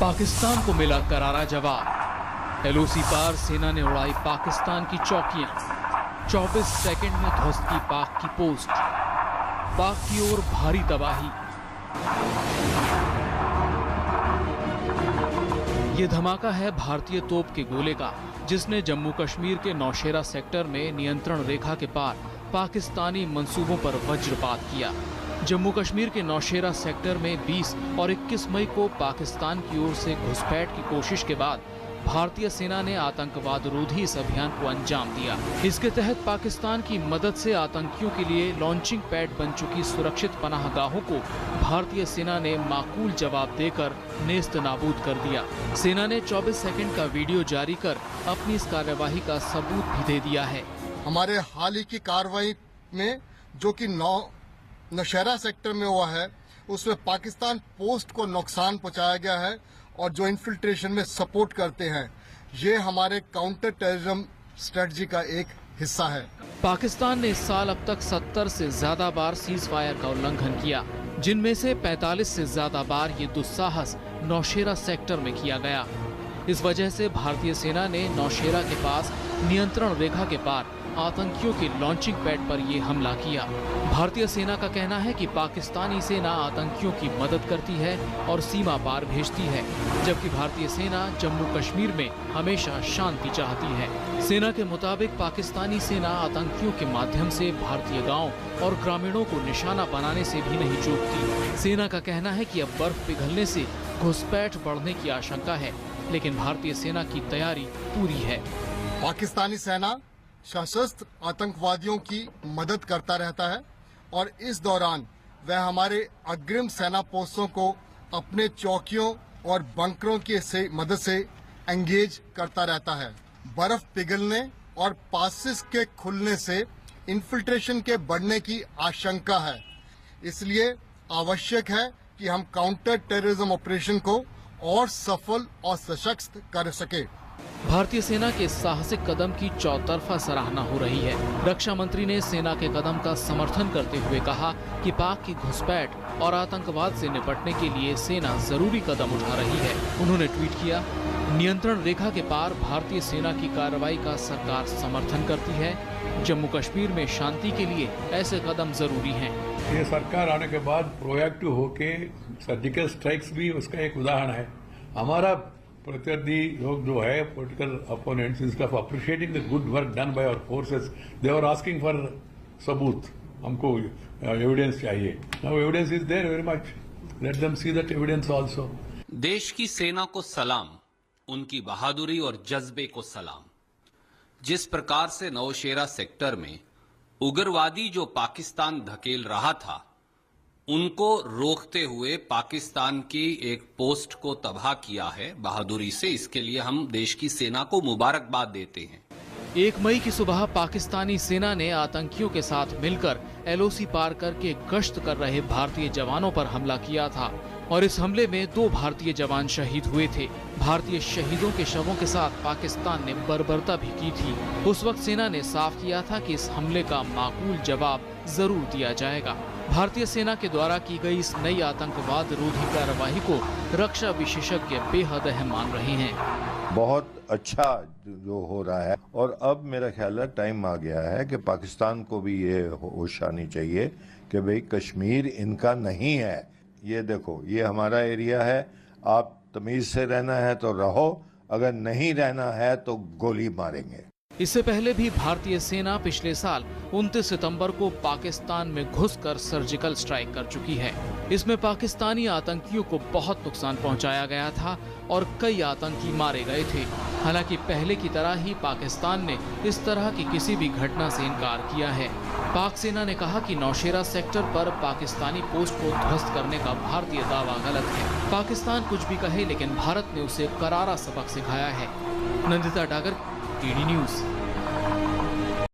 पाकिस्तान को मिला करारा जवाब। एलओसी पार सेना ने उड़ाई पाकिस्तान की चौकियां। 24 सेकंड में ध्वस्त की पाक की पोस्ट। पाक की ओर भारी तबाही। ये धमाका है भारतीय तोप के गोले का, जिसने जम्मू कश्मीर के नौशेरा सेक्टर में नियंत्रण रेखा के पार पाकिस्तानी मंसूबों पर वज्रपात किया। जम्मू कश्मीर के नौशेरा सेक्टर में 20 और 21 मई को पाकिस्तान की ओर से घुसपैठ की कोशिश के बाद भारतीय सेना ने आतंकवाद रोधी इस अभियान को अंजाम दिया। इसके तहत पाकिस्तान की मदद से आतंकियों के लिए लॉन्चिंग पैड बन चुकी सुरक्षित पनाहगाहों को भारतीय सेना ने माकूल जवाब देकर नेस्त नाबूद कर दिया। सेना ने 24 सेकंड का वीडियो जारी कर अपनी इस कार्यवाही का सबूत भी दे दिया है। हमारे हाल ही की कार्रवाई में जो कि नौशेरा सेक्टर में हुआ है, उसमें पाकिस्तान पोस्ट को नुकसान पहुंचाया गया है और जो इन्फिल्ट्रेशन में सपोर्ट करते हैं, ये हमारे काउंटर टेररिज्म स्ट्रेटजी का एक हिस्सा है। पाकिस्तान ने इस साल अब तक 70 से ज्यादा बार सीज फायर का उल्लंघन किया, जिनमें से 45 से ज्यादा बार ये दुस्साहस नौशेरा सेक्टर में किया गया। इस वजह से भारतीय सेना ने नौशेरा के पास नियंत्रण रेखा के पार आतंकियों के लॉन्चिंग पैड पर ये हमला किया। भारतीय सेना का कहना है कि पाकिस्तानी सेना आतंकियों की मदद करती है और सीमा पार भेजती है, जबकि भारतीय सेना जम्मू कश्मीर में हमेशा शांति चाहती है। सेना के मुताबिक पाकिस्तानी सेना आतंकियों के माध्यम से भारतीय गांव और ग्रामीणों को निशाना बनाने से भी नहीं चूकती। सेना का कहना है कि अब बर्फ पिघलने से घुसपैठ बढ़ने की आशंका है, लेकिन भारतीय सेना की तैयारी पूरी है। पाकिस्तानी सेना सशस्त्र आतंकवादियों की मदद करता रहता है और इस दौरान वह हमारे अग्रिम सेना पोस्टों को अपने चौकियों और बंकरों की मदद से एंगेज करता रहता है। बर्फ पिघलने और पासेस के खुलने से इन्फिल्ट्रेशन के बढ़ने की आशंका है, इसलिए आवश्यक है कि हम काउंटर टेररिज्म ऑपरेशन को और सफल और सशक्त कर सके। भारतीय सेना के साहसिक कदम की चौतरफा सराहना हो रही है। रक्षा मंत्री ने सेना के कदम का समर्थन करते हुए कहा कि पाक की घुसपैठ और आतंकवाद से निपटने के लिए सेना जरूरी कदम उठा रही है। उन्होंने ट्वीट किया, नियंत्रण रेखा के पार भारतीय सेना की कार्रवाई का सरकार समर्थन करती है। जम्मू कश्मीर में शांति के लिए ऐसे कदम जरूरी हैं। ये सरकार आने के बाद प्रोएक्टिव होके सर्जिकल स्ट्राइक्स भी उसका एक उदाहरण है। हमारा प्रत्यर्थी लोग जो है political opponents, instead of appreciating the good work done by our forces, they are asking for सबूत। हमको एविडेंस चाहिए। Now evidence is there very much, let them see that evidence also. देश की सेना को सलाम, उनकी बहादुरी और जज्बे को सलाम। जिस प्रकार से नौशेरा सेक्टर में उग्रवादी जो पाकिस्तान धकेल रहा था, उनको रोकते हुए पाकिस्तान की एक पोस्ट को तबाह किया है बहादुरी से। इसके लिए हम देश की सेना को मुबारकबाद देते हैं। 1 मई की सुबह पाकिस्तानी सेना ने आतंकियों के साथ मिलकर एलओसी पार करके गश्त कर रहे भारतीय जवानों पर हमला किया था और इस हमले में 2 भारतीय जवान शहीद हुए थे। भारतीय शहीदों के शवों के साथ पाकिस्तान ने बर्बरता भी की थी। उस वक्त सेना ने साफ किया था कि इस हमले का माकूल जवाब जरूर दिया जाएगा। भारतीय सेना के द्वारा की गई इस नई आतंकवाद रोधी कार्रवाई को रक्षा विशेषज्ञ बेहद अहम मान रहे हैं। बहुत अच्छा जो हो रहा है और अब मेरा ख्याल है टाइम आ गया है कि पाकिस्तान को भी ये होश आनी चाहिए कि भाई कश्मीर इनका नहीं है। ये देखो, ये हमारा एरिया है, आप तमीज से रहना है तो रहो, अगर नहीं रहना है तो गोली मारेंगे। इससे पहले भी भारतीय सेना पिछले साल 29 सितंबर को पाकिस्तान में घुसकर सर्जिकल स्ट्राइक कर चुकी है। इसमें पाकिस्तानी आतंकियों को बहुत नुकसान पहुंचाया गया था और कई आतंकी मारे गए थे। हालांकि पहले की तरह ही पाकिस्तान ने इस तरह की किसी भी घटना से इनकार किया है। पाक सेना ने कहा कि नौशेरा सेक्टर पर पाकिस्तानी पोस्ट को ध्वस्त करने का भारतीय दावा गलत है। पाकिस्तान कुछ भी कहे, लेकिन भारत ने उसे करारा सबक सिखाया है। Nandita Dagar, TD news.